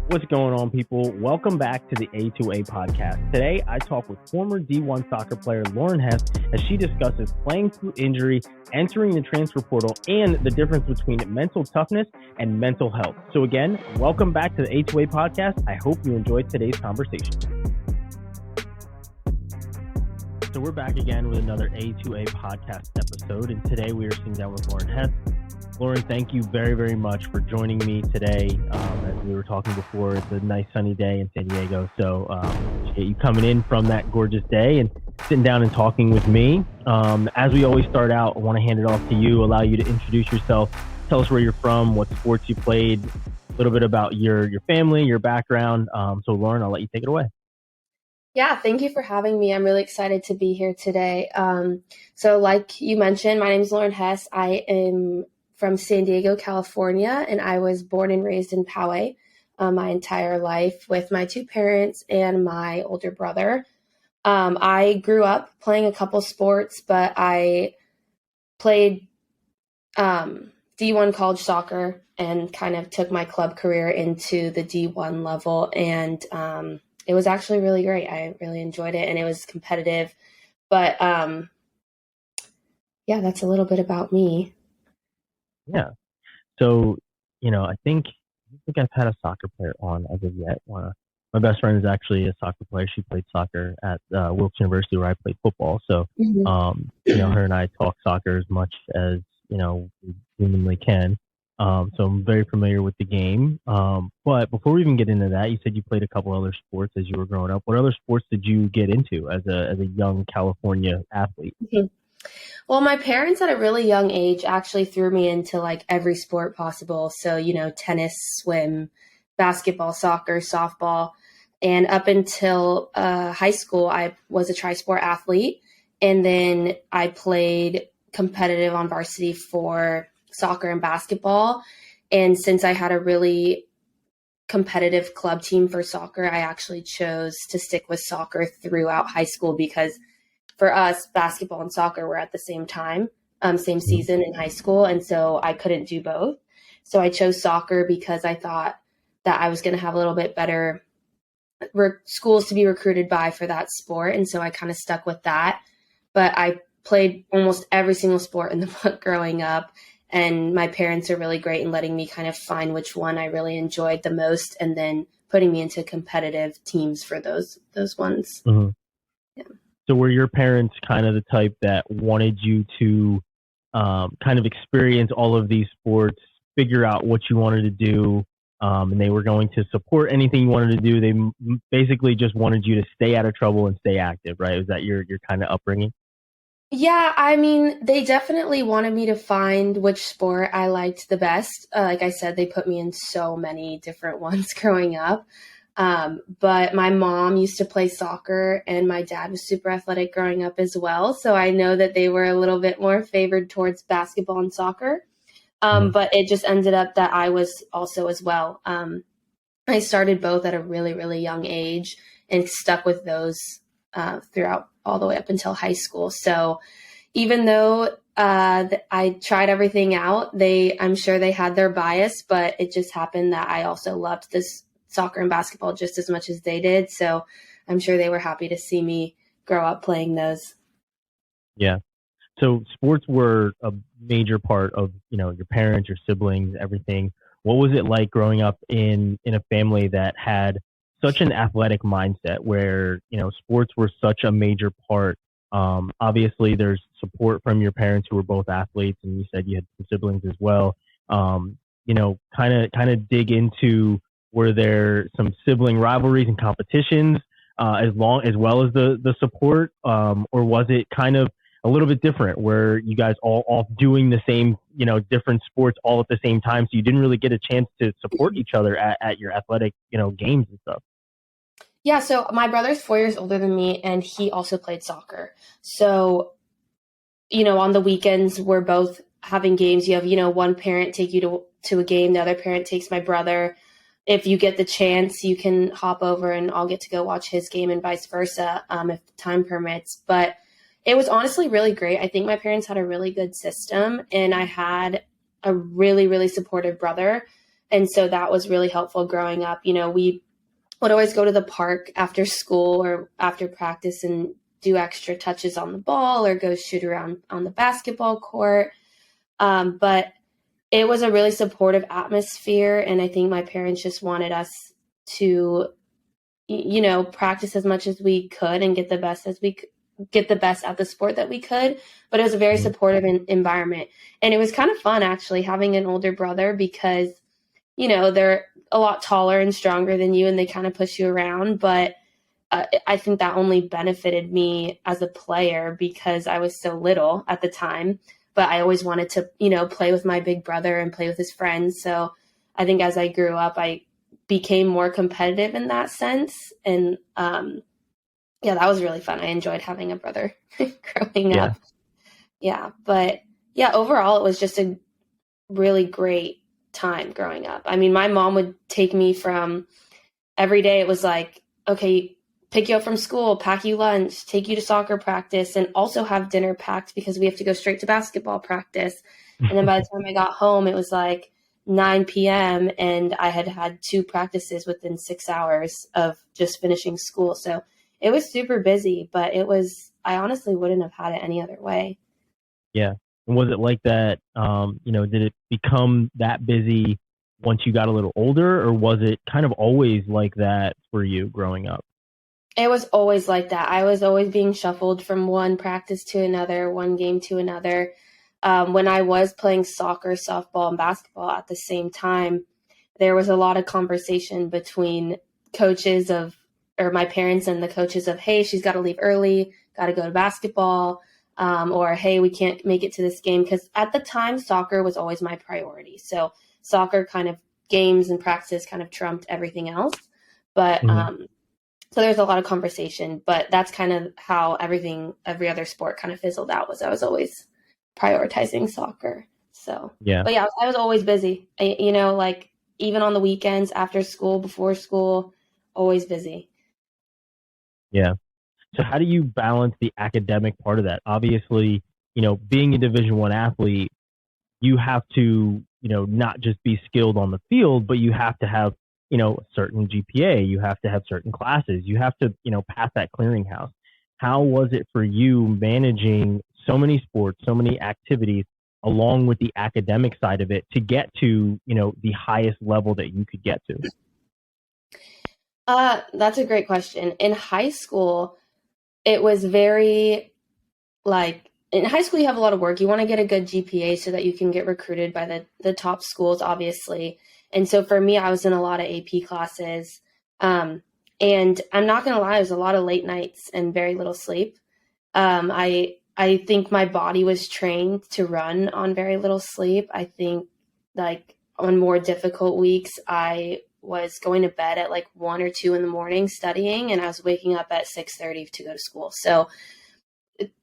What's going on, people? Welcome back to the A2A podcast. Today, I talk with former D1 soccer player Lauren Hess as she discusses playing through injury, entering the transfer portal, and the difference between mental toughness and mental health. So again, welcome back to the A2A podcast. I hope you enjoyed today's conversation. So we're back again with another A2A podcast episode, and today we are sitting down with Lauren Hess. Lauren, thank you very, very much for joining me today. As we were talking before, it's a nice sunny day in San Diego. So appreciate you coming in from that gorgeous day and sitting down and talking with me. As we always start out, I want to hand it off to you, allow you to introduce yourself, tell us where you're from, what sports you played, a little bit about your family, your background. So Lauren, I'll let you take it away. Yeah, thank you for having me. I'm really excited to be here today. So like you mentioned, my name is Lauren Hess. I am from San Diego, California, and I was born and raised in Poway my entire life with my two parents and my older brother. I grew up playing a couple sports, but I played D1 college soccer and kind of took my club career into the D1 level, and it was actually really great. I really enjoyed it, and it was competitive. But yeah, that's a little bit about me. Yeah. So, I think I've had a soccer player on as of yet. My best friend is actually a soccer player. She played soccer at Wilkes University where I played football. So, her and I talk soccer as much as, we humanly can. So I'm very familiar with the game. But before we even get into that, you said you played a couple other sports as you were growing up. What other sports did you get into as a young California athlete? Mm-hmm. Well, my parents at a really young age actually threw me into like every sport possible. So, tennis, swim, basketball, soccer, softball. And up until high school, I was a tri-sport athlete. And then I played competitive on varsity for soccer and basketball. And since I had a really competitive club team for soccer, I actually chose to stick with soccer throughout high school because for us, basketball and soccer were at the same time, same season in high school. And so I couldn't do both. So I chose soccer because I thought that I was going to have a little bit better schools to be recruited by for that sport. And so I kind of stuck with that. But I played almost every single sport in the book growing up. And my parents are really great in letting me kind of find which one I really enjoyed the most and then putting me into competitive teams for those ones. Mm-hmm. Yeah. So were your parents kind of the type that wanted you to kind of experience all of these sports, figure out what you wanted to do, and they were going to support anything you wanted to do? They basically just wanted you to stay out of trouble and stay active, right? Was that your kind of upbringing? Yeah, I mean, they definitely wanted me to find which sport I liked the best. Like I said, they put me in so many different ones growing up. But my mom used to play soccer and my dad was super athletic growing up as well. So I know that they were a little bit more favored towards basketball and soccer. But it just ended up that I was also as well. I started both at a really, really young age and stuck with those throughout all the way up until high school. So even though I tried everything out, I'm sure they had their bias, but it just happened that I also loved this soccer and basketball just as much as they did. So I'm sure they were happy to see me grow up playing those. Yeah. So sports were a major part of, your parents, your siblings, everything. What was it like growing up in a family that had such an athletic mindset where, sports were such a major part? Obviously there's support from your parents who were both athletes, and you said you had some siblings as well. Kind of dig into, were there some sibling rivalries and competitions as well as the support? Or was it kind of a little bit different where you guys all doing the same, different sports all at the same time, so you didn't really get a chance to support each other at your athletic, games and stuff? Yeah, so my brother's 4 years older than me, and he also played soccer. So, on the weekends, we're both having games. You have, one parent take you to a game, the other parent takes my brother. if you get the chance, you can hop over and I'll get to go watch his game and vice versa, if time permits. But it was honestly really great. I think my parents had a really good system, and I had a really, really supportive brother. And so that was really helpful growing up. We would always go to the park after school or after practice and do extra touches on the ball or go shoot around on the basketball court. But it was a really supportive atmosphere. And I think my parents just wanted us to, practice as much as we could and get the best at the sport that we could. But it was a very supportive environment. And it was kind of fun, actually, having an older brother because, they're a lot taller and stronger than you and they kind of push you around. But I think that only benefited me as a player because I was so little at the time. But I always wanted to, play with my big brother and play with his friends. So I think as I grew up, I became more competitive in that sense. And that was really fun. I enjoyed having a brother growing up. Yeah. But overall, it was just a really great time growing up. I mean, my mom would take me from every day. It was like, okay, pick you up from school, pack you lunch, take you to soccer practice, and also have dinner packed because we have to go straight to basketball practice. And then by the time I got home, it was like 9 p.m. and I had had 2 practices within 6 hours of just finishing school. So it was super busy, but I honestly wouldn't have had it any other way. Yeah. And was it like that? Did it become that busy once you got a little older, or was it kind of always like that for you growing up? It was always like that. I was always being shuffled from one practice to another, one game to another. When I was playing soccer, softball, and basketball at the same time, there was a lot of conversation between my parents and the coaches of, hey, she's got to leave early, got to go to basketball, or, hey, we can't make it to this game. Because at the time, soccer was always my priority. So soccer kind of games and practices kind of trumped everything else. But so there's a lot of conversation, but that's kind of how every other sport kind of fizzled out, was I was always prioritizing soccer. So, but I was always busy, like even on the weekends, after school, before school, always busy. Yeah. So how do you balance the academic part of that? Obviously, being a Division I athlete, you have to, not just be skilled on the field, but you have to have, a certain GPA, you have to have certain classes, you have to, pass that clearinghouse. How was it for you managing so many sports, so many activities, along with the academic side of it to get to, the highest level that you could get to? That's a great question. In high school, it was very in high school, you have a lot of work. You want to get a good GPA so that you can get recruited by the top schools, obviously. And so for me, I was in a lot of AP classes. And I'm not going to lie, it was a lot of late nights and very little sleep. I think my body was trained to run on very little sleep. I think on more difficult weeks, I was going to bed at 1 or 2 in the morning studying, and I was waking up at 6:30 to go to school. So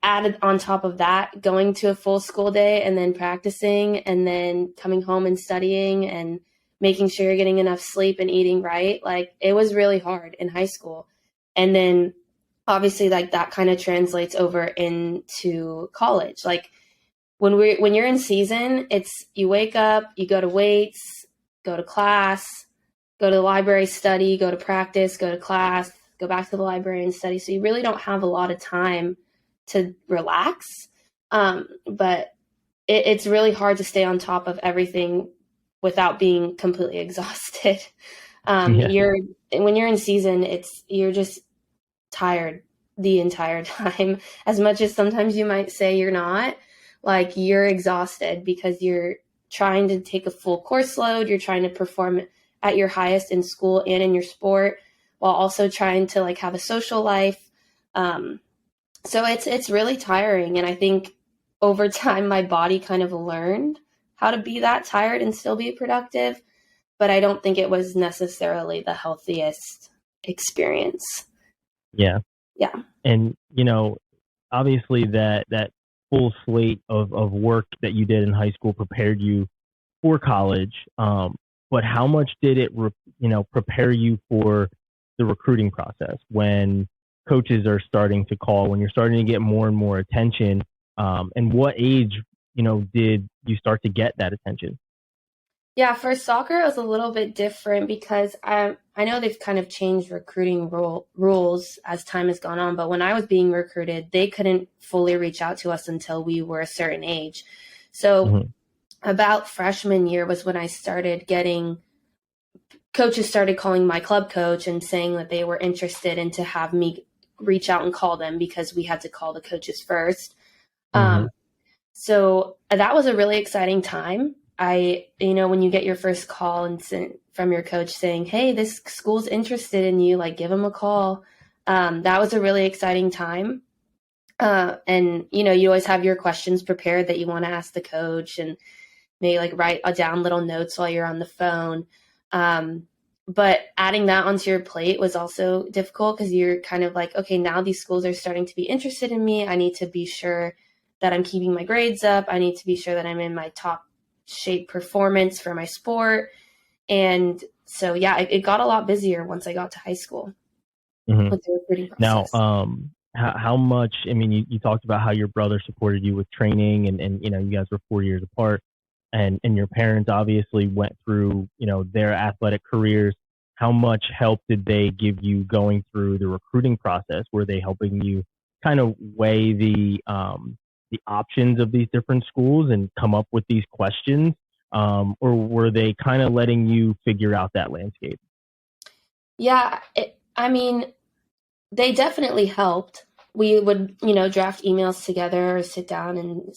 added on top of that, going to a full school day and then practicing and then coming home and studying and making sure you're getting enough sleep and eating right. It was really hard in high school. And then obviously that kind of translates over into college. When you're in season, it's you wake up, you go to weights, go to class, go to the library, study, go to practice, go to class, go back to the library and study. So you really don't have a lot of time to relax. But it's really hard to stay on top of everything without being completely exhausted. When you're in season, you're just tired the entire time. As much as sometimes you might say you're not, you're exhausted because you're trying to take a full course load. You're trying to perform at your highest in school and in your sport, while also trying to have a social life. So it's really tiring. And I think over time, my body kind of learned how to be that tired and still be productive. But I don't think it was necessarily the healthiest experience. Yeah. Yeah. And, obviously that full slate of work that you did in high school prepared you for college. but how much did it, prepare you for the recruiting process when coaches are starting to call, when you're starting to get more and more attention? And what age, did you start to get that attention? Yeah, for soccer, it was a little bit different because I know they've kind of changed recruiting rules as time has gone on. But when I was being recruited, they couldn't fully reach out to us until we were a certain age. So Mm-hmm. about freshman year was when I started getting coaches started calling my club coach and saying that they were interested and to have me reach out and call them because we had to call the coaches first. Mm-hmm. So that was a really exciting time. When you get your first call and from your coach saying, "Hey, this school's interested in you, like give them a call." That was a really exciting time. And you always have your questions prepared that you want to ask the coach, and maybe like write down little notes while you're on the phone. But adding that onto your plate was also difficult because you're kind of like, okay, now these schools are starting to be interested in me. I need to be sure that I'm keeping my grades up. I need to be sure that I'm in my top shape performance for my sport. And so, yeah, it got a lot busier once I got to high school Mm-hmm. with the recruiting Now, process. how much, I mean, you talked about how your brother supported you with training and you guys were 4 years apart and your parents obviously went through, their athletic careers. How much help did they give you going through the recruiting process? Were they helping you kind of weigh the options of these different schools and come up with these questions? Or were they kind of letting you figure out that landscape? Yeah, I mean, they definitely helped. We would, draft emails together or sit down and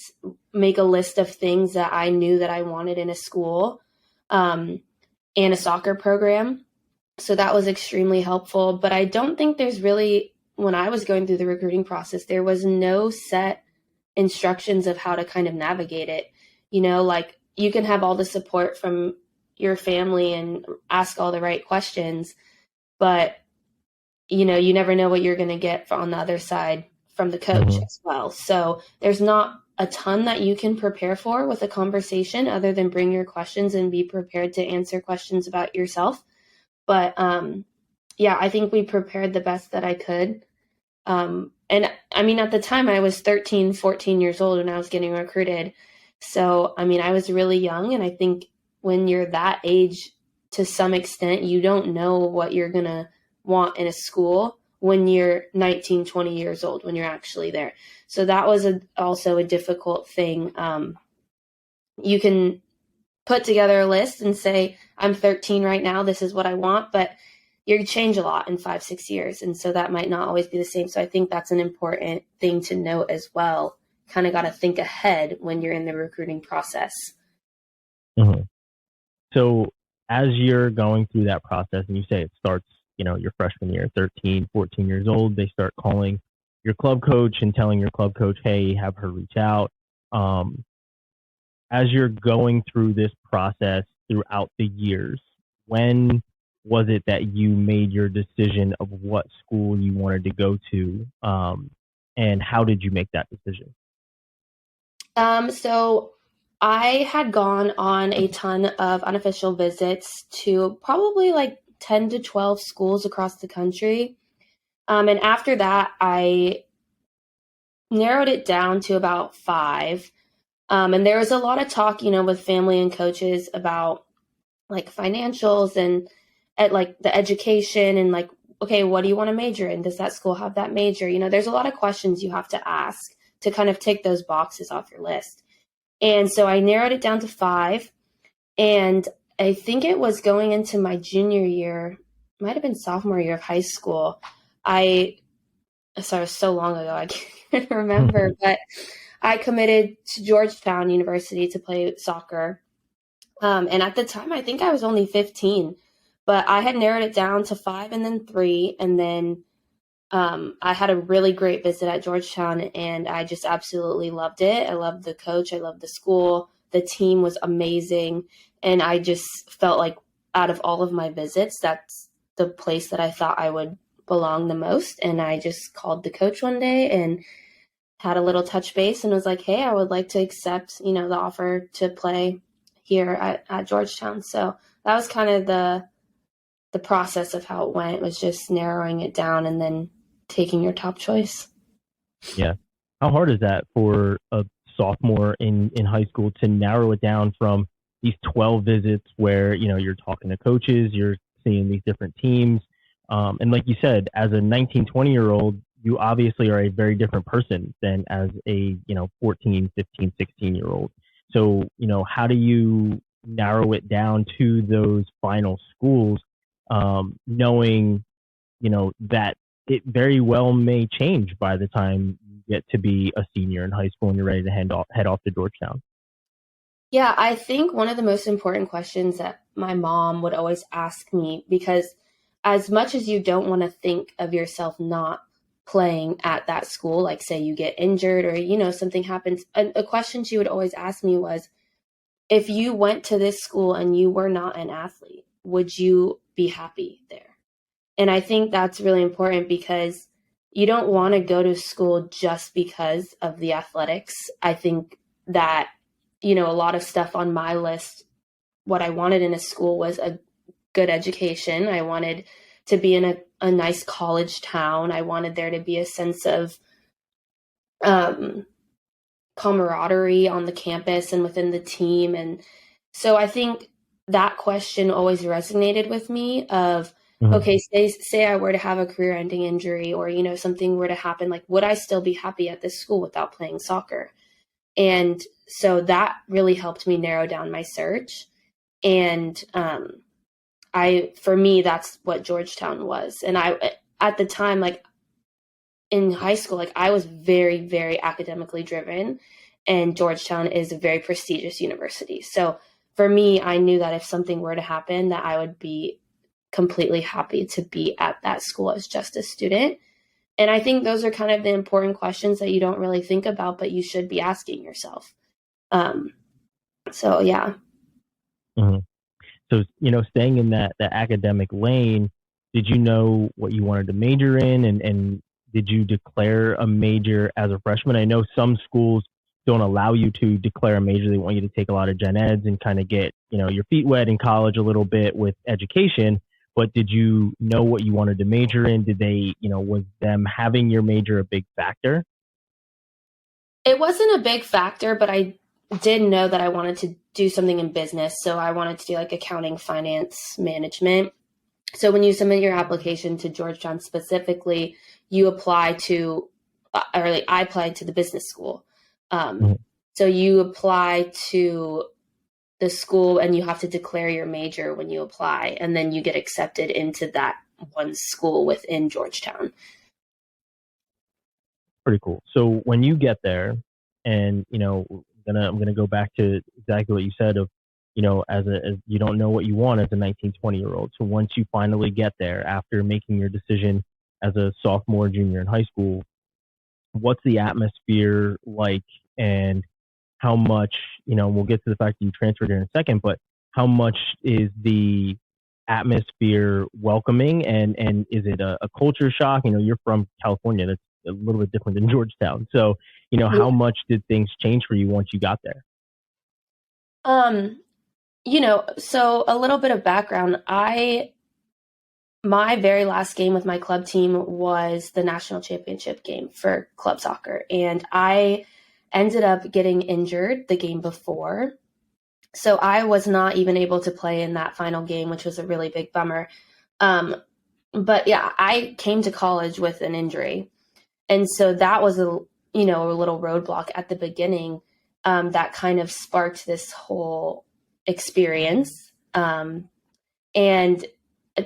make a list of things that I knew that I wanted in a school and a soccer program. So that was extremely helpful. But I don't think there's really, when I was going through the recruiting process, there was no set instructions of how to kind of navigate it. Like you can have all the support from your family and ask all the right questions, but you never know what you're going to get on the other side from the coach Mm-hmm. as well. So there's not a ton that you can prepare for with a conversation other than bring your questions and be prepared to answer questions about yourself. But yeah, I think we prepared the best that I could. And I mean, at the time I was 13, 14 years old when I was getting recruited. So, I mean, I was really young. And I think when you're that age, to some extent, you don't know what you're going to want in a school when you're 19, 20 years old, when you're actually there. So that was also a difficult thing. You can put together a list and say, I'm 13 right now, this is what I want, but you change a lot in 5, 6 years. And so that might not always be the same. So I think that's an important thing to note as well. Kind of got to think ahead when you're in the recruiting process. Mm-hmm. So as you're going through that process and you say it starts, your freshman year, 13, 14 years old, they start calling your club coach and telling your club coach, hey, have her reach out. Um, as you're going through this process throughout the years, when was it that you made your decision of what school you wanted to go to? And how did you make that decision? So I had gone on a ton of unofficial visits to probably like 10 to 12 schools across the country. And after that, I narrowed it down to about 5. And there was a lot of talk, with family and coaches about like financials and at like the education and like, okay, what do you want to major in? Does that school have that major? There's a lot of questions you have to ask to kind of tick those boxes off your list. And so I narrowed it down to 5. And I think it was going into my junior year, might have been sophomore year of high school. Sorry, it was so long ago, I can't remember, but I committed to Georgetown University to play soccer. And at the time, I think I was only 15, but I had narrowed it down to 5 and then 3. And then I had a really great visit at Georgetown and I just absolutely loved it. I loved the coach. I loved the school. The team was amazing. And I just felt like out of all of my visits, that's the place that I thought I would belong the most. And I just called the coach one day and had a little touch base and was like, hey, I would like to accept, the offer to play here at Georgetown. So that was kind of the process of how it went, was just narrowing it down and then taking your top choice. Yeah. How hard is that for a sophomore in high school to narrow it down from these 12 visits where, you're talking to coaches, you're seeing these different teams. And like you said, as a 19, 20-year-old, you obviously are a very different person than as a, 14, 15, 16-year-old. So, how do you narrow it down to those final schools, knowing, that it very well may change by the time you get to be a senior in high school and you're ready to head off to Georgetown? Yeah, I think one of the most important questions that my mom would always ask me, because as much as you don't want to think of yourself not playing at that school, like say you get injured or, something happens, a question she would always ask me was, if you went to this school and you were not an athlete, would you be happy there? And I think that's really important, because you don't want to go to school just because of the athletics. I think that, a lot of stuff on my list, what I wanted in a school was a good education. I wanted to be in a nice college town. I wanted there to be a sense of camaraderie on the campus and within the team. And so I think that question always resonated with me of, okay, say I were to have a career-ending injury, or, something were to happen, like, would I still be happy at this school without playing soccer? And so that really helped me narrow down my search. And for me, that's what Georgetown was. And at the time, like in high school, like I was very, very academically driven, and Georgetown is a very prestigious university. So for me, I knew that if something were to happen, that I would be completely happy to be at that school as just a student. And I think those are kind of the important questions that you don't really think about, but you should be asking yourself. So yeah. Mm-hmm. So, staying in that academic lane, did you know what you wanted to major in, and did you declare a major as a freshman? I know some schools don't allow you to declare a major. They want you to take a lot of gen eds and kind of get, your feet wet in college a little bit with education. But did you know what you wanted to major in? Did they, was them having your major a big factor? It wasn't a big factor, but I did know that I wanted to do something in business. So I wanted to do like accounting, finance, management. So when you submit your application to Georgetown specifically, you apply to, or like I applied to the business school. So you apply to the school and you have to declare your major when you apply, and then you get accepted into that one school within Georgetown. Pretty cool. So when you get there, and I'm gonna go back to exactly what you said of, as you don't know what you want as a 19, 20-year-old. So once you finally get there after making your decision as a sophomore, junior in high school, what's the atmosphere like, and how much, we'll get to the fact that you transferred here in a second, but how much is the atmosphere welcoming, and is it a culture shock? You're from California. That's a little bit different than Georgetown. So, how much did things change for you once you got there? So a little bit of background. My very last game with my club team was the national championship game for club soccer. And I ended up getting injured the game before. So I was not even able to play in that final game, which was a really big bummer. But yeah, I came to college with an injury. And so that was a little roadblock at the beginning, that kind of sparked this whole experience. And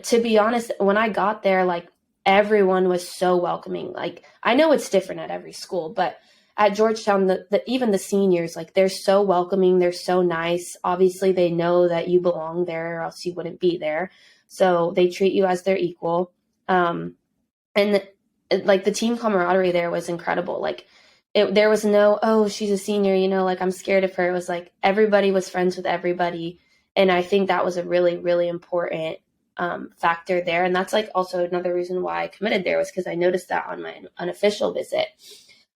to be honest, when I got there, like everyone was so welcoming. Like I know it's different at every school, but at Georgetown, even the seniors, like they're so welcoming. They're so nice. Obviously they know that you belong there or else you wouldn't be there. So they treat you as their equal. And like the team camaraderie there was incredible. Like there was no, oh, she's a senior, like I'm scared of her. It was like everybody was friends with everybody. And I think that was a really, really important factor there. And that's like also another reason why I committed there, was because I noticed that on my unofficial visit.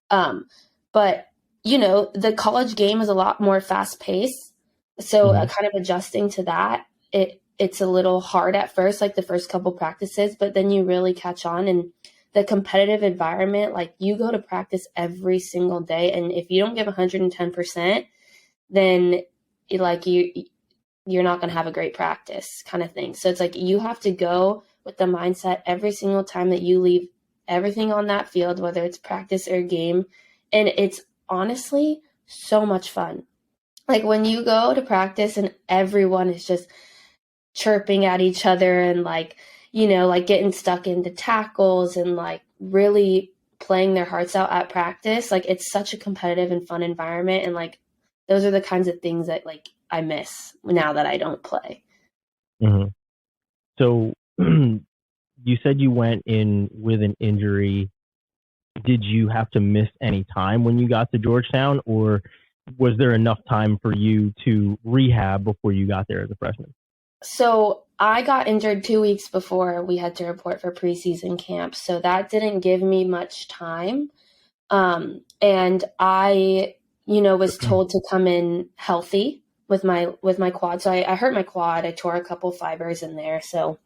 But the college game is a lot more fast paced. So kind of adjusting to that, it's a little hard at first, like the first couple practices, but then you really catch on. And the competitive environment, like you go to practice every single day, and if you don't give 110%, then you're not going to have a great practice kind of thing. So it's like you have to go with the mindset every single time that you leave everything on that field, whether it's practice or game. And it's honestly so much fun. Like when you go to practice and everyone is just chirping at each other and like, like getting stuck into tackles and like really playing their hearts out at practice. Like it's such a competitive and fun environment. And like, those are the kinds of things that like I miss now that I don't play. Mm-hmm. So you said you went in with an injury. Did you have to miss any time when you got to Georgetown, or was there enough time for you to rehab before you got there as a freshman? So I got injured 2 weeks before we had to report for preseason camp. So that didn't give me much time. And I, was told to come in healthy with my quad. So I hurt my quad. I tore a couple fibers in there. So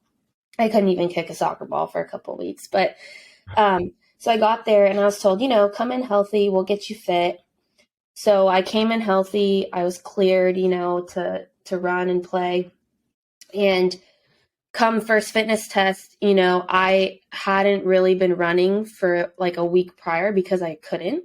I couldn't even kick a soccer ball for a couple of weeks. But so I got there and I was told, come in healthy. We'll get you fit. So I came in healthy. I was cleared, to run and play. And come first fitness test, I hadn't really been running for like a week prior because I couldn't.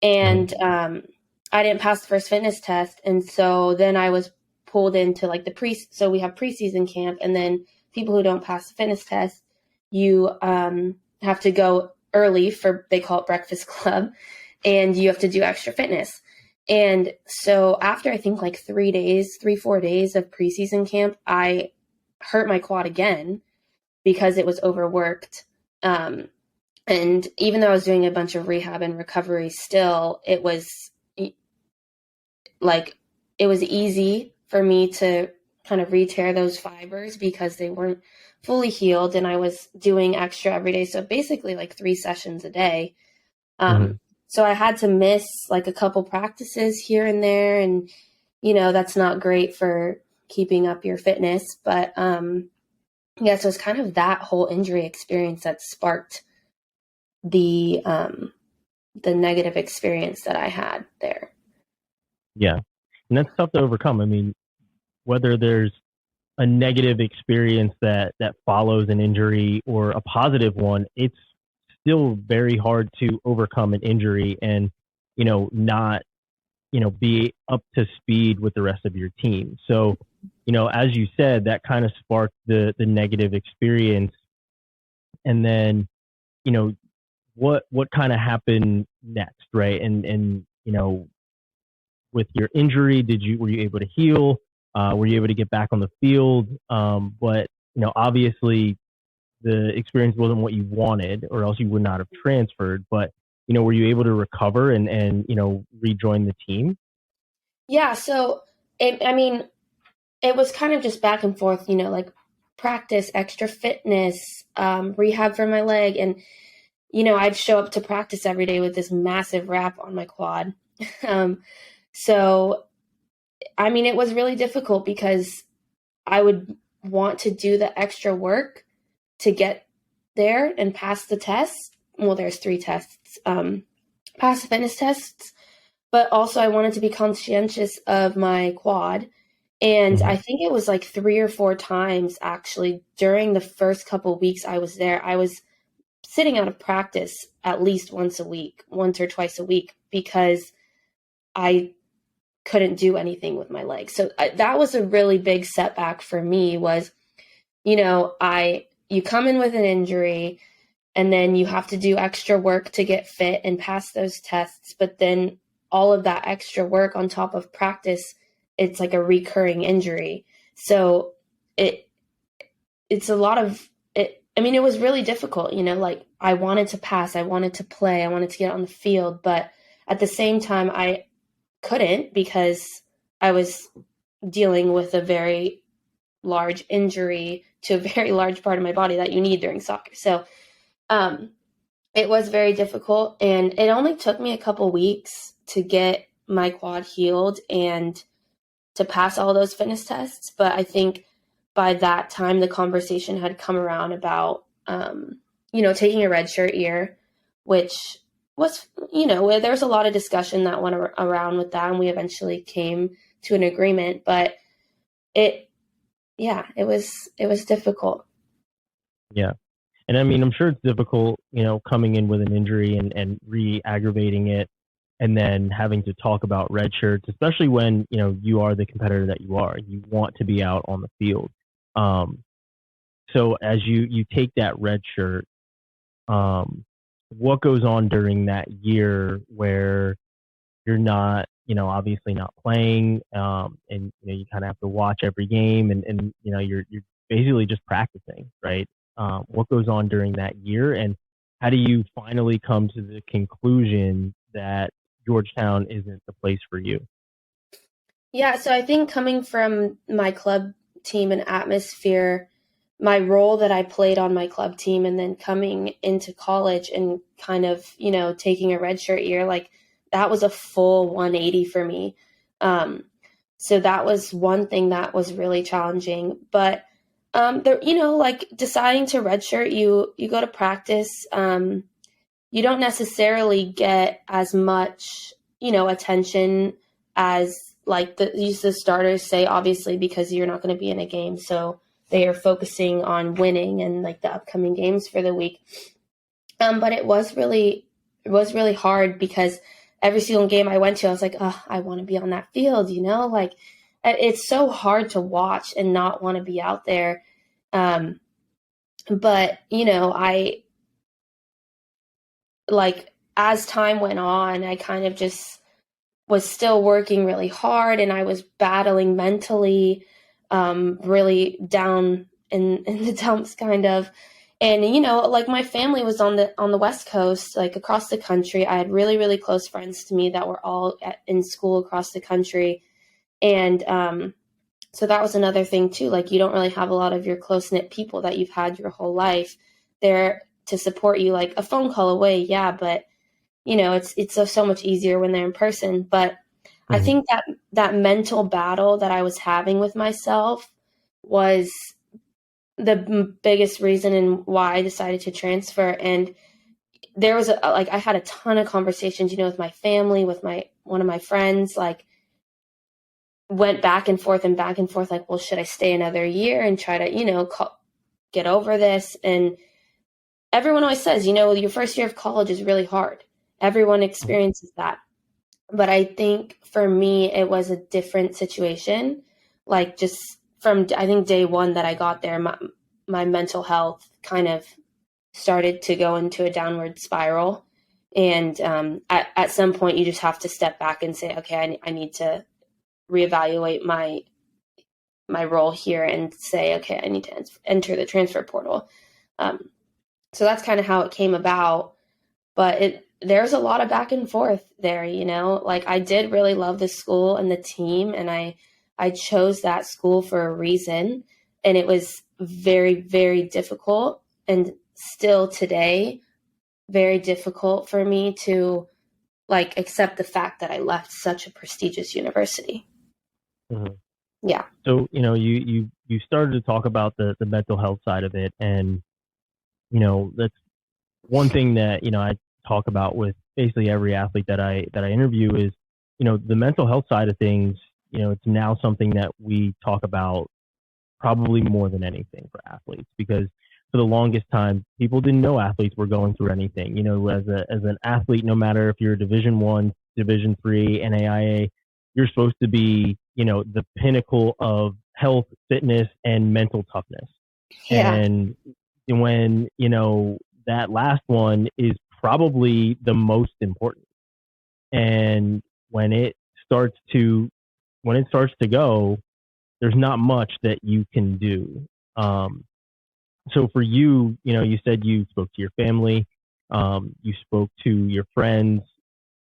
And I didn't pass the first fitness test. And so then I was pulled into like so we have preseason camp, and then people who don't pass the fitness test, you have to go early they call it breakfast club, and you have to do extra fitness. And so after I think like 4 days of preseason camp, I hurt my quad again because it was overworked. And even though I was doing a bunch of rehab and recovery still, it was easy for me to kind of re-tear those fibers because they weren't fully healed, and I was doing extra every day. So basically like 3 sessions a day. So I had to miss like a couple practices here and there, and that's not great for keeping up your fitness. But so it's kind of that whole injury experience that sparked the negative experience that I had there. Yeah. And that's tough to overcome. I mean, whether there's a negative experience that follows an injury or a positive one, it's still very hard to overcome an injury and, not, be up to speed with the rest of your team. So, as you said, that kind of sparked the negative experience. And then, what kind of happened next, right? And with your injury, were you able to heal? Were you able to get back on the field? But obviously the experience wasn't what you wanted, or else you would not have transferred. But were you able to recover and rejoin the team? Yeah. So it was kind of just back and forth, like practice, extra fitness, rehab for my leg, and I'd show up to practice every day with this massive wrap on my quad. So, it was really difficult because I would want to do the extra work to get there and pass the test. Well, there's 3 tests, pass the fitness tests, but also I wanted to be conscientious of my quad. And I think it was like 3 or 4 times actually during the first couple of weeks I was there, I was sitting out of practice at least once or twice a week, because I couldn't do anything with my legs. So that was a really big setback for me was, you come in with an injury and then you have to do extra work to get fit and pass those tests. But then all of that extra work on top of practice, it's like a recurring injury. So it's a lot of it. It was really difficult, like I wanted to pass, I wanted to play, I wanted to get on the field, but at the same time I couldn't because I was dealing with a very large injury to a very large part of my body that you need during soccer. So it was very difficult, and it only took me a couple weeks to get my quad healed and to pass all those fitness tests. But I think by that time, the conversation had come around about, taking a redshirt year, which was, there's a lot of discussion that went around with that, and we eventually came to an agreement. But it was difficult. Yeah. And I mean, I'm sure it's difficult, coming in with an injury and re-aggravating it and then having to talk about red shirts, especially when, you are the competitor that you are. You want to be out on the field. So as you take that red shirt, what goes on during that year where you're not, obviously not playing, and you kind of have to watch every game, and you're basically just practicing, right? What goes on during that year, and how do you finally come to the conclusion that Georgetown isn't the place for you? Yeah, so I think coming from my club team and atmosphere, my role that I played on my club team, and then coming into college and kind of, taking a redshirt year, like that was a full 180 for me. So that was one thing that was really challenging. But like deciding to redshirt, you go to practice. You don't necessarily get as much, attention as like the starters say, obviously, because you're not going to be in a game. So they are focusing on winning and like the upcoming games for the week. But it was really hard because every single game I went to, I was like, oh, I want to be on that field, like it's so hard to watch and not want to be out there. But, I like as time went on, I kind of just was still working really hard, and I was battling mentally, really down in the dumps kind of. And, like my family was on the West Coast, like across the country. I had really, really close friends to me that were all in school across the country. And so that was another thing too. Like you don't really have a lot of your close-knit people that you've had your whole life there to support you, like a phone call away. Yeah, but it's so much easier when they're in person. But I think that mental battle that I was having with myself was the biggest reason and why I decided to transfer. And there was I had a ton of conversations, with my family, with one of my friends, like went back and forth, like, well, should I stay another year and try to, get over this? And everyone always says, your first year of college is really hard. Everyone experiences that. But I think for me, it was a different situation. Like just from, I think day one that I got there, my mental health kind of started to go into a downward spiral. And at some point, you just have to step back and say, okay, I need to reevaluate my role here and say, okay, I need to enter the transfer portal. So that's kind of how it came about. But there's a lot of back and forth there, like I did really love the school and the team, and I chose that school for a reason. And it was very, very difficult, and still today, very difficult for me to like accept the fact that I left such a prestigious university. Mm-hmm. Yeah. So, you started to talk about the mental health side of it. And, that's one thing that, I talk about with basically every athlete that I interview is, the mental health side of things, it's now something that we talk about probably more than anything for athletes, because for the longest time, people didn't know athletes were going through anything. As an athlete, no matter if you're Division I, Division III, NAIA, you're supposed to be, the pinnacle of health, fitness, and mental toughness. Yeah. And when, that last one is probably the most important. And when it starts to go, there's not much that you can do. So for you, you said you spoke to your family, you spoke to your friends,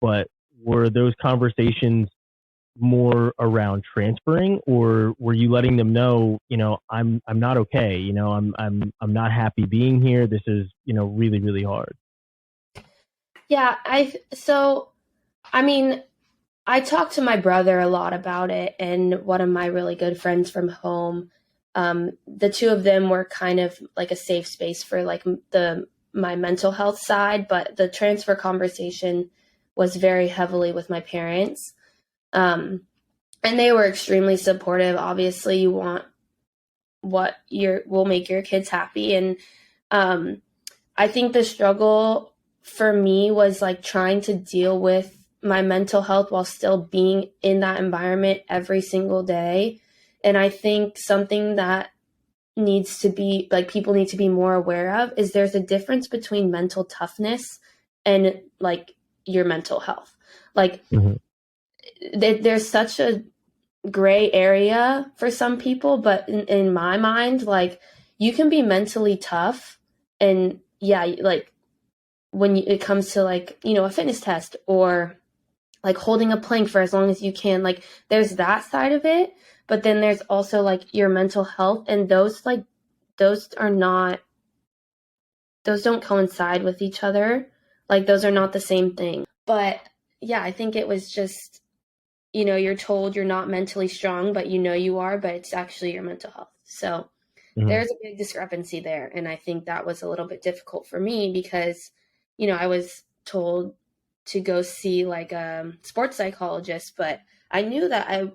but were those conversations more around transferring, or were you letting them know, I'm not okay, I'm not happy being here. This is, really, really hard. Yeah, I mean, I talked to my brother a lot about it, and one of my really good friends from home. The two of them were kind of like a safe space for like my mental health side, but the transfer conversation was very heavily with my parents. And they were extremely supportive. Obviously, you want what will make your kids happy. And I think the struggle for me was like trying to deal with my mental health while still being in that environment every single day. And I think something that needs to be like people need to be more aware of is there's a difference between mental toughness and like your mental health. Like there's such a gray area for some people, but in my mind, like you can be mentally tough and yeah, like when it comes to like, a fitness test or like holding a plank for as long as you can, like there's that side of it, but then there's also like your mental health, and those don't coincide with each other. Like those are not the same thing. But yeah, I think it was just, you're told you're not mentally strong, but you are, but it's actually your mental health. So there's a big discrepancy there. And I think that was a little bit difficult for me because, I was told to go see like a sports psychologist, but I knew that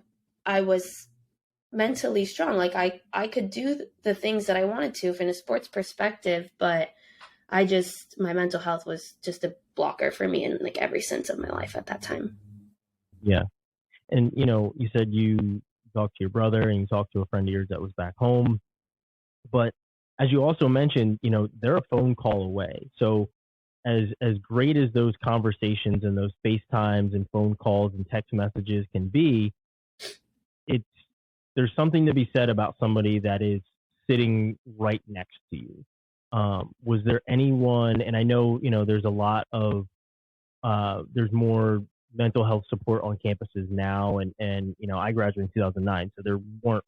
I was mentally strong. Like I could do the things that I wanted to from a sports perspective, but my mental health was just a blocker for me in like every sense of my life at that time. Yeah. And, you said you talked to your brother and you talked to a friend of yours that was back home. But as you also mentioned, they're a phone call away. So as great as those conversations and those FaceTimes and phone calls and text messages can be, there's something to be said about somebody that is sitting right next to you. Was there anyone, and I know, there's a lot of, there's more mental health support on campuses now. And I graduated in 2009, so there weren't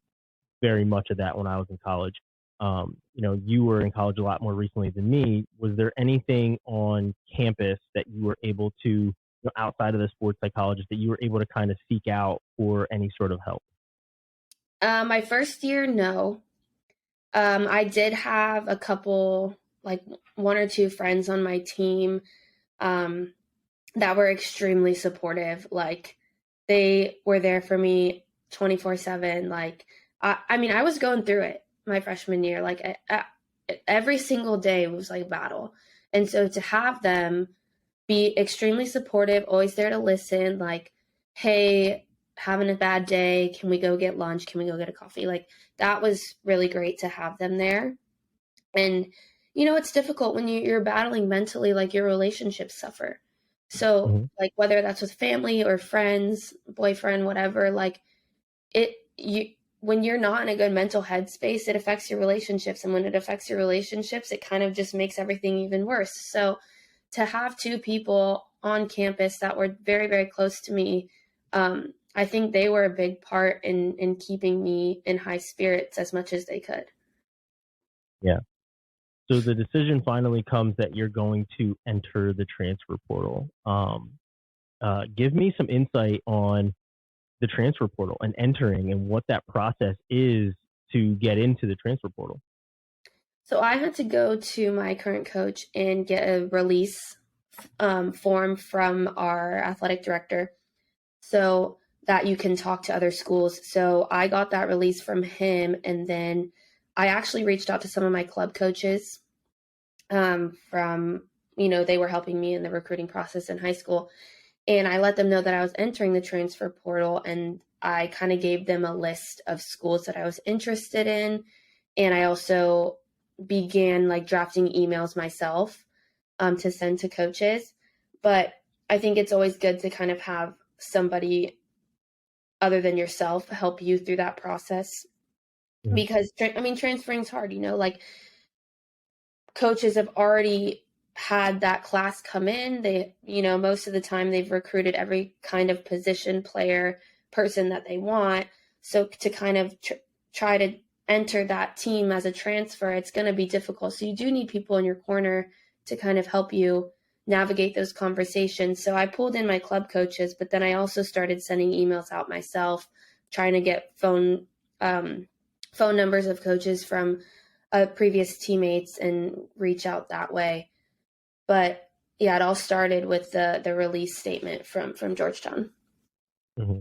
very much of that when I was in college. You were in college a lot more recently than me. Was there anything on campus that you were able to, outside of the sports psychologist, that you were able to kind of seek out for any sort of help? My first year, no. I did have a couple, like one or two friends on my team that were extremely supportive. Like they were there for me 24/7. Like, I mean, I was going through it my freshman year. Like every single day was like a battle. And so to have them be extremely supportive, always there to listen, like, hey, having a bad day, can we go get lunch? Can we go get a coffee? Like that was really great to have them there. And it's difficult when you're battling mentally, like your relationships suffer. So like whether that's with family or friends, boyfriend, whatever, like when you're not in a good mental headspace, it affects your relationships. And when it affects your relationships, it kind of just makes everything even worse. So to have two people on campus that were very, very close to me, I think they were a big part in keeping me in high spirits as much as they could. Yeah. So the decision finally comes that you're going to enter the transfer portal. Give me some insight on the transfer portal and entering and what that process is to get into the transfer portal. So I had to go to my current coach and get a release form from our athletic director so that you can talk to other schools. So I got that release from him, and then I actually reached out to some of my club coaches from, they were helping me in the recruiting process in high school. And I let them know that I was entering the transfer portal, and I kind of gave them a list of schools that I was interested in. And I also began like drafting emails myself to send to coaches. But I think it's always good to kind of have somebody other than yourself help you through that process. Because, transferring is hard, like coaches have already had that class come in. They, most of the time they've recruited every kind of position player person that they want. So to kind of try to enter that team as a transfer, it's going to be difficult. So you do need people in your corner to kind of help you navigate those conversations. So I pulled in my club coaches, but then I also started sending emails out myself, trying to get phone phone numbers of coaches from previous teammates and reach out that way. But yeah, it all started with the release statement from Georgetown. Mm-hmm.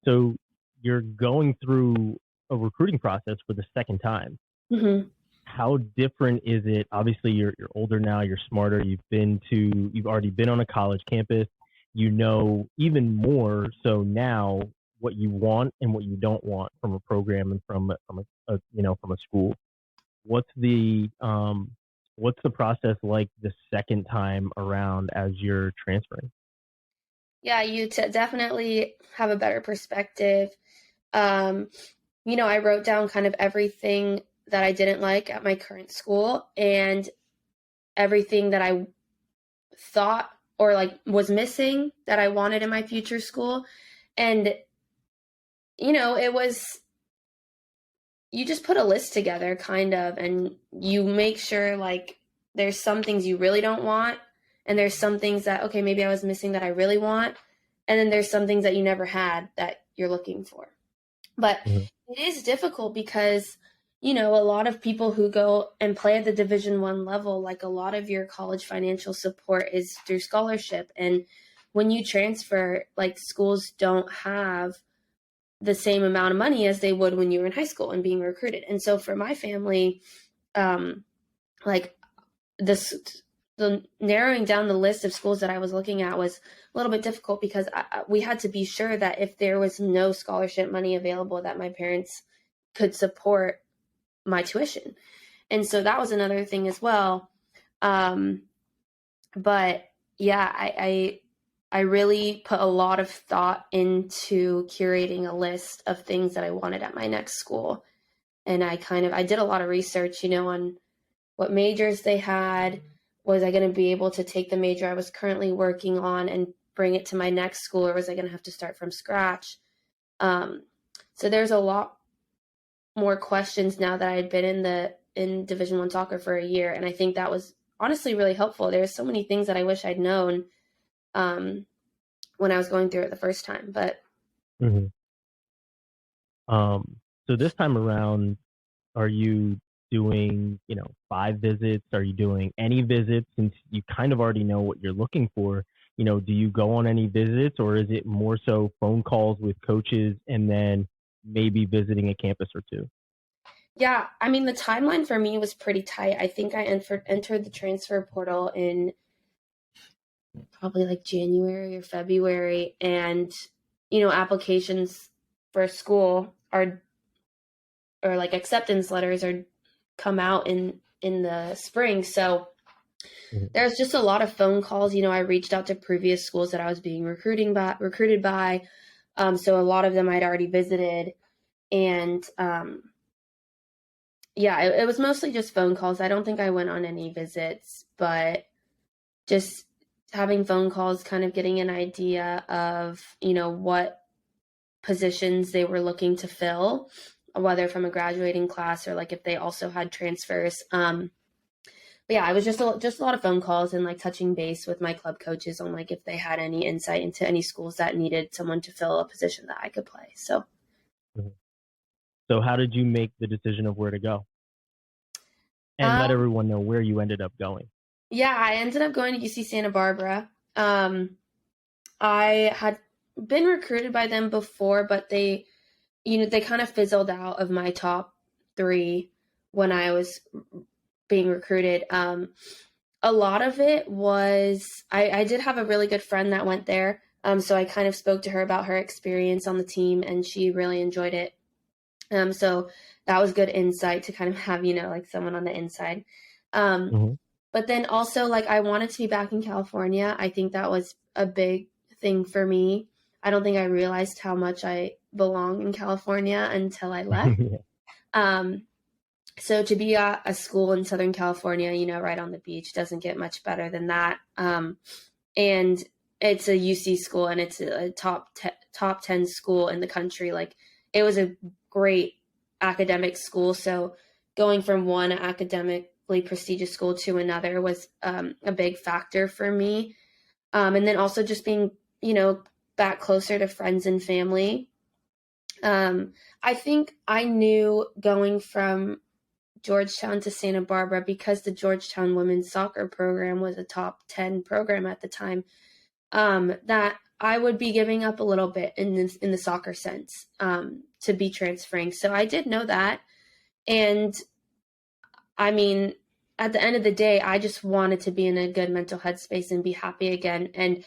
So you're going through a recruiting process for the second time. Mm-hmm. How different is it? Obviously, you're older now. You're smarter. You've already been on a college campus. You know even more so now what you want and what you don't want from a program and from a school. What's the process like the second time around as you're transferring? Yeah, you definitely have a better perspective. Um, I wrote down kind of everything that I didn't like at my current school and everything that I thought or like was missing that I wanted in my future school. And, it was, you just put a list together kind of, and you make sure like there's some things you really don't want. And there's some things that, okay, maybe I was missing that I really want. And then there's some things that you never had that you're looking for. But Mhm. it is difficult because, a lot of people who go and play at the Division I level, like a lot of your college financial support is through scholarship. And when you transfer, like schools don't have the same amount of money as they would when you were in high school and being recruited. And so for my family, like this, the narrowing down the list of schools that I was looking at was a little bit difficult because we had to be sure that if there was no scholarship money available, that my parents could support my tuition. And so that was another thing as well. But yeah, I really put a lot of thought into curating a list of things that I wanted at my next school. And I did a lot of research, on what majors they had. Was I going to be able to take the major I was currently working on and bring it to my next school, or was I going to have to start from scratch? So there's a lot more questions now that I had been in Division I soccer for a year, and I think that was honestly really helpful. There's so many things that I wish I'd known when I was going through it the first time, but. Mm-hmm. So this time around, are you doing, 5 visits? Are you doing any visits since you kind of already know what you're looking for? Do you go on any visits, or is it more so phone calls with coaches and then maybe visiting a campus or two? Yeah, I mean, the timeline for me was pretty tight. I think I entered the transfer portal in probably like January or February, and applications for school are, or like acceptance letters are come out in the spring. So Mm-hmm. there's just a lot of phone calls. I reached out to previous schools that I was being recruited by. So a lot of them I'd already visited, and yeah, it was mostly just phone calls. I don't think I went on any visits, but just having phone calls, kind of getting an idea of, what positions they were looking to fill, whether from a graduating class or like if they also had transfers. But yeah, it was just a lot of phone calls and like touching base with my club coaches on like if they had any insight into any schools that needed someone to fill a position that I could play. So. Mm-hmm. So how did you make the decision of where to go? And let Um, everyone know where you ended up going. yeah, I ended up going to UC Santa Barbara. I had been recruited by them before, but they kind of fizzled out of my top 3 when I was being recruited. A lot of it was, I did have a really good friend that went there. So I kind of spoke to her about her experience on the team, and she really enjoyed it. So that was good insight to kind of have, like someone on the inside. Mm-hmm. But then also, like, I wanted to be back in California. I think that was a big thing for me. I don't think I realized how much I belong in California until I left. Yeah. Um, so to be at a school in Southern California, right on the beach, doesn't get much better than that. And it's a UC school, and it's a top 10 school in the country. Like, it was a great academic school. So going from one academically prestigious school to another was a big factor for me. And then also just being, back closer to friends and family. I think I knew going from Georgetown to Santa Barbara, because the Georgetown women's soccer program was a top 10 program at the time, that I would be giving up a little bit in the soccer sense, to be transferring. So I did know that. And I mean, at the end of the day, I just wanted to be in a good mental headspace and be happy again. And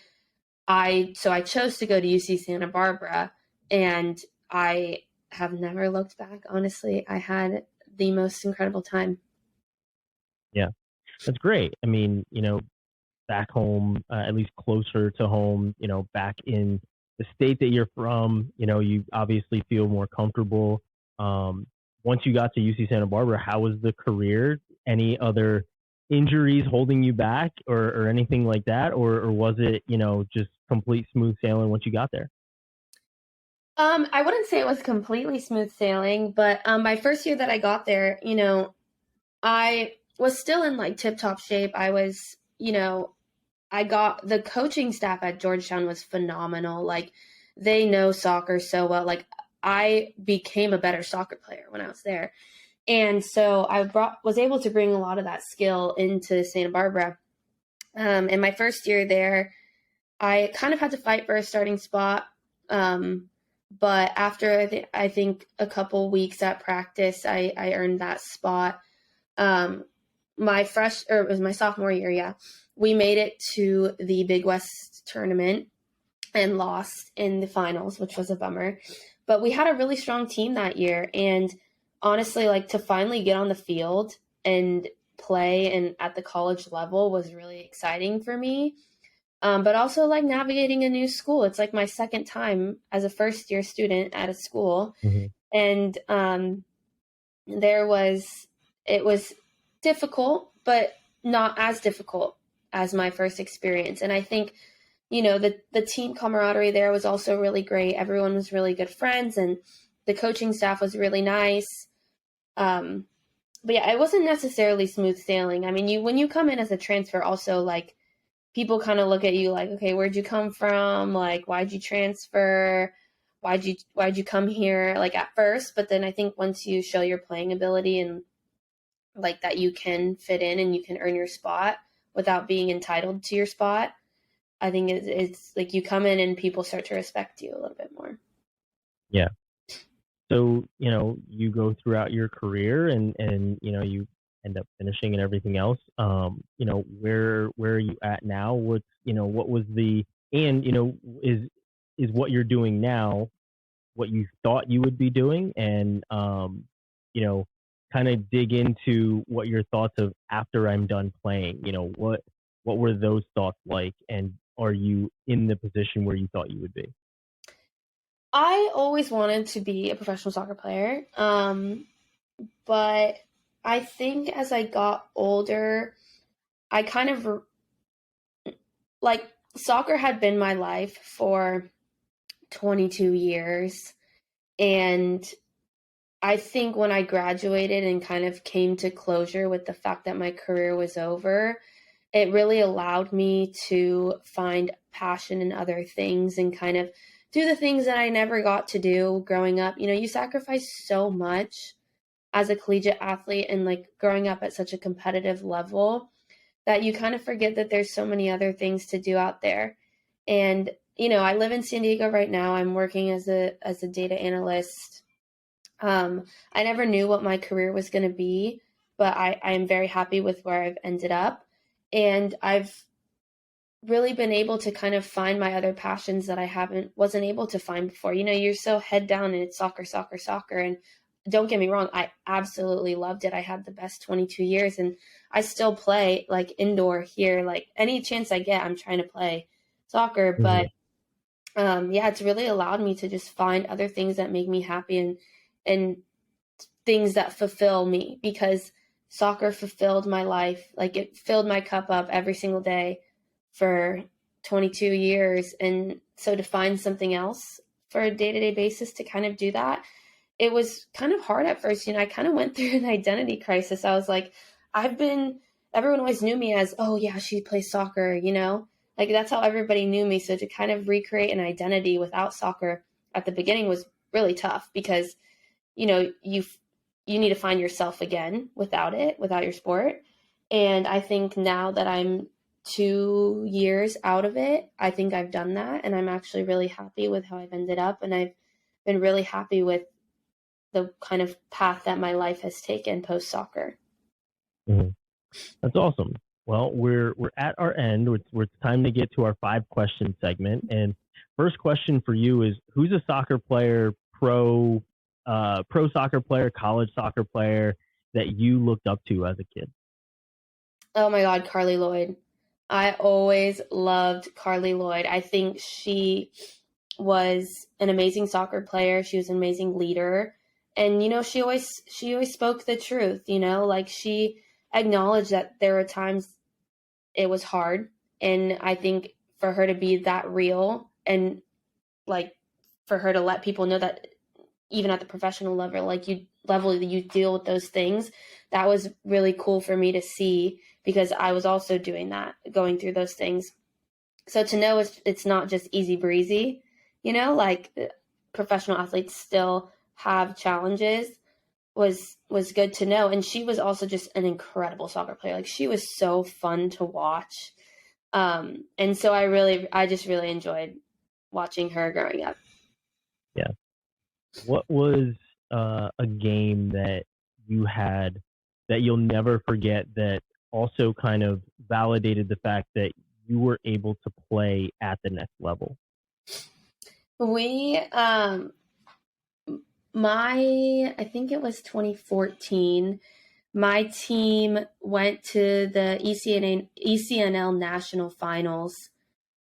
so I chose to go to UC Santa Barbara, and I have never looked back. Honestly, I had the most incredible time. Yeah, that's great. I mean, back home, at least closer to home, back in the state that you're from, you obviously feel more comfortable. Once you got to UC Santa Barbara, how was the career? Any other injuries holding you back, or anything like that? Or was it, just complete smooth sailing once you got there? I wouldn't say it was completely smooth sailing, but my first year that I got there, I was still in like tip top shape. I was, I got the coaching staff at Georgetown was phenomenal. Like, they know soccer so well. Like, I became a better soccer player when I was there. And so I was able to bring a lot of that skill into Santa Barbara. In my first year there, I kind of had to fight for a starting spot. But after I think a couple weeks at practice, I earned that spot. It was my sophomore year, yeah. We made it to the Big West tournament and lost in the finals, which was a bummer. But we had a really strong team that year. And honestly, like, to finally get on the field and play and at the college level was really exciting for me. But also, like, navigating a new school. It's like my second time as a first year student at a school. Mm-hmm. And it was difficult, but not as difficult as my first experience. And I think, the team camaraderie there was also really great. Everyone was really good friends, and the coaching staff was really nice. But yeah, it wasn't necessarily smooth sailing. I mean, when you come in as a transfer, also, like, people kind of look at you like, okay, where'd you come from? Like, why'd you transfer? Why'd you come here? Like, at first, but then I think once you show your playing ability and like that you can fit in and you can earn your spot without being entitled to your spot, I think it's like you come in and people start to respect you a little bit more. Yeah. So, you go throughout your career, and you end up finishing and everything else. Where are you at now? What was is what you're doing now what you thought you would be doing? And, kind of dig into what your thoughts of after I'm done playing, what were those thoughts like? And are you in the position where you thought you would be? I always wanted to be a professional soccer player. But I think as I got older, I kind of like, soccer had been my life for 22 years. And I think when I graduated and kind of came to closure with the fact that my career was over, it really allowed me to find passion in other things and kind of do the things that I never got to do growing up. You sacrifice so much as a collegiate athlete and, like, growing up at such a competitive level that you kind of forget that there's so many other things to do out there. And, I live in San Diego right now. I'm working as a data analyst. I never knew what my career was going to be, but I am very happy with where I've ended up. And I've really been able to kind of find my other passions that I wasn't able to find before. You're so head down and it's soccer, soccer, soccer. And don't get me wrong, I absolutely loved it. I had the best 22 years, and I still play, like, indoor here. Like, any chance I get, I'm trying to play soccer. Mm-hmm. But yeah, it's really allowed me to just find other things that make me happy and things that fulfill me, because soccer fulfilled my life. Like, it filled my cup up every single day for 22 years. And so to find something else for a day-to-day basis to kind of do that, it was kind of hard at first. I kind of went through an identity crisis. I was like, everyone always knew me as, oh yeah, she plays soccer, like, that's how everybody knew me. So to kind of recreate an identity without soccer at the beginning was really tough because, you need to find yourself again without your sport. And I think now that I'm 2 years out of it, I think I've done that. And I'm actually really happy with how I've ended up. And I've been really happy with the kind of path that my life has taken post soccer. Mm-hmm. That's awesome. Well, we're at our end. It's time to get to our 5-question segment. And first question for you is: who's a soccer player, pro soccer player, college soccer player that you looked up to as a kid? Oh my God, Carly Lloyd. I always loved Carly Lloyd. I think she was an amazing soccer player. She was an amazing leader. And, she always spoke the truth, like she acknowledged that there were times it was hard. And I think for her to be that real and like for her to let people know that even at the professional level, you deal with those things, that was really cool for me to see because I was also doing that, going through those things. So to know it's not just easy breezy, like professional athletes still have challenges was good to know. And she was also just an incredible soccer player. Like she was so fun to watch. And so I just really enjoyed watching her growing up. Yeah. What was a game that you had that you'll never forget that also kind of validated the fact that you were able to play at the next level? I think it was 2014. My team went to the ECNL National Finals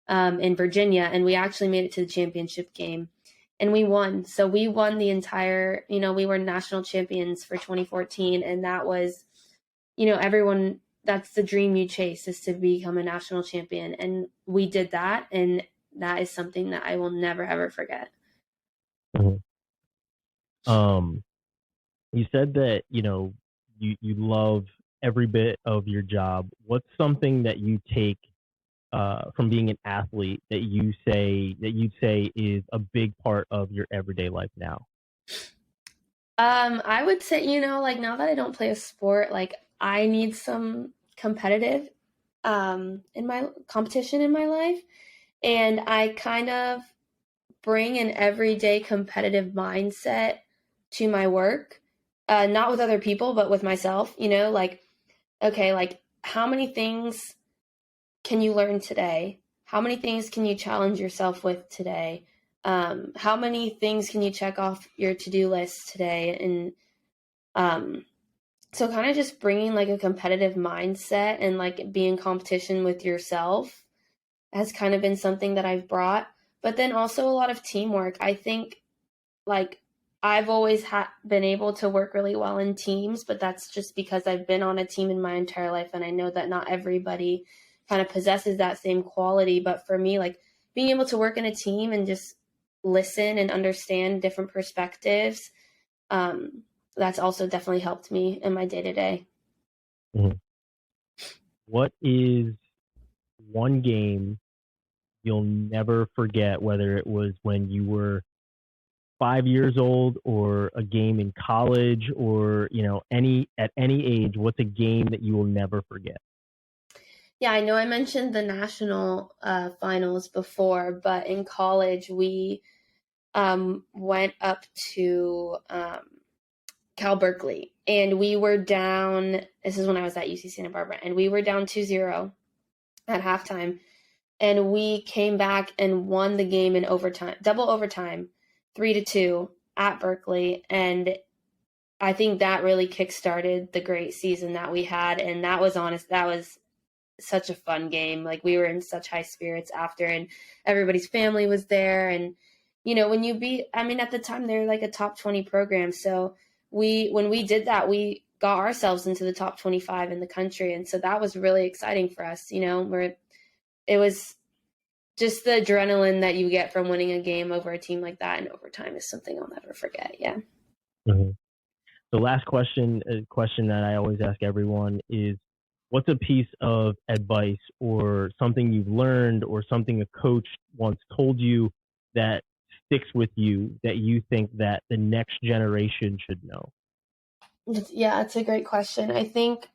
in Virginia, and we actually made it to the championship game, and we won. So we won the entire, we were national champions for 2014, and that was, everyone, that's the dream you chase, is to become a national champion, and we did that, and that is something that I will never ever forget. Mm-hmm. You said that, you love every bit of your job. What's something that you take from being an athlete that you'd say is a big part of your everyday life now? I would say, like now that I don't play a sport, like I need some competitive in my competition in my life. And I kind of bring an everyday competitive mindset to my work, not with other people, but with myself, like, okay, like how many things can you learn today? How many things can you challenge yourself with today? How many things can you check off your to-do list today? And so kind of just bringing like a competitive mindset and like be in competition with yourself has kind of been something that I've brought. But then also a lot of teamwork. I think like I've always been able to work really well in teams, but that's just because I've been on a team in my entire life. And I know that not everybody kind of possesses that same quality. But for me, like being able to work in a team and just listen and understand different perspectives, that's also definitely helped me in my day-to-day. Mm-hmm. What is one game you'll never forget, whether it was when you were 5 years old or a game in college or, at any age? What's a game that you will never forget? Yeah, I know I mentioned the national finals before, but in college we went up to Cal Berkeley, and we were down. This is when I was at UC Santa Barbara, and we were down 2-0 at halftime, and we came back and won the game in overtime, double overtime, 3-2 at Berkeley, and I think that really kickstarted the great season that we had, and that was such a fun game. Like we were in such high spirits after, and everybody's family was there, and when you beat, I mean, at the time they're like a top 20 program, so when we did that, we got ourselves into the top 25 in the country. And so that was really exciting for us, where it was just the adrenaline that you get from winning a game over a team like that in overtime is something I'll never forget. Yeah. Mm-hmm. The last question, a question that I always ask everyone is, what's a piece of advice or something you've learned or something a coach once told you that sticks with you that you think that the next generation should know? Yeah, it's a great question. I think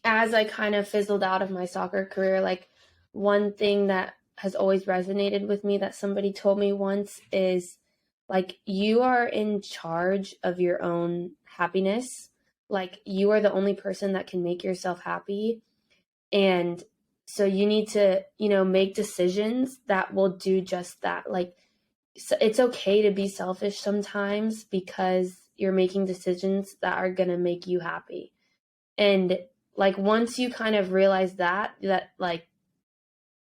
as I kind of fizzled out of my soccer career, like one thing that has always resonated with me that somebody told me once is like, you are in charge of your own happiness. Like, you are the only person that can make yourself happy. And so you need to, make decisions that will do just that. Like, so it's okay to be selfish sometimes because you're making decisions that are going to make you happy. And like, once you kind of realize that like,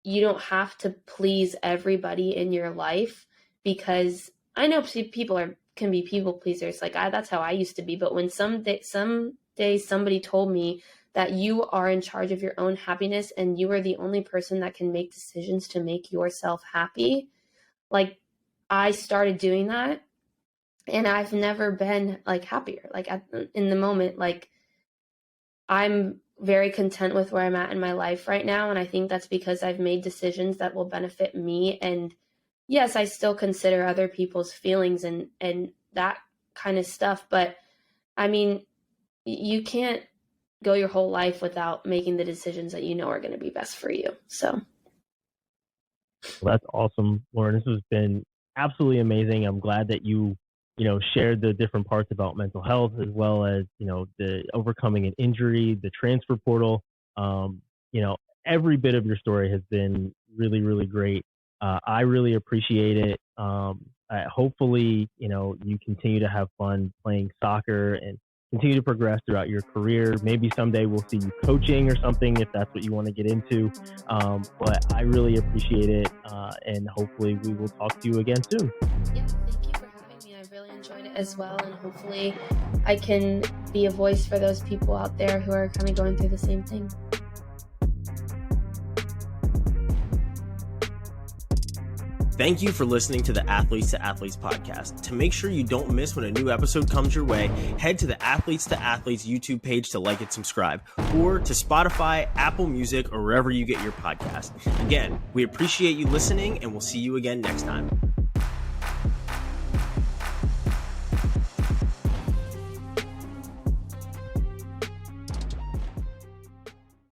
you don't have to please everybody in your life, because I know people can be people pleasers. Like, that's how I used to be. But when some day somebody told me that you are in charge of your own happiness and you are the only person that can make decisions to make yourself happy, like, I started doing that, and I've never been like happier. Like, in the moment, like, I'm very content with where I'm at in my life right now. And I think that's because I've made decisions that will benefit me. And yes, I still consider other people's feelings and that kind of stuff. But I mean, you can't go your whole life without making the decisions that you know are going to be best for you. So. Well, that's awesome, Lauren. This has been absolutely amazing. I'm glad that you shared the different parts about mental health, as well as, the overcoming an injury, the transfer portal. Every bit of your story has been really, really great. I really appreciate it. Hopefully, you continue to have fun playing soccer and continue to progress throughout your career. Maybe someday we'll see you coaching or something, if that's what you want to get into. But I really appreciate it. And hopefully we will talk to you again soon. Yeah, thank you for having me. I really enjoyed it as well. And hopefully I can be a voice for those people out there who are kind of going through the same thing. Thank you for listening to the Athletes to Athletes podcast. To make sure you don't miss when a new episode comes your way, head to the Athletes to Athletes YouTube page to like and subscribe, or to Spotify, Apple Music, or wherever you get your podcast. Again, we appreciate you listening, and we'll see you again next time.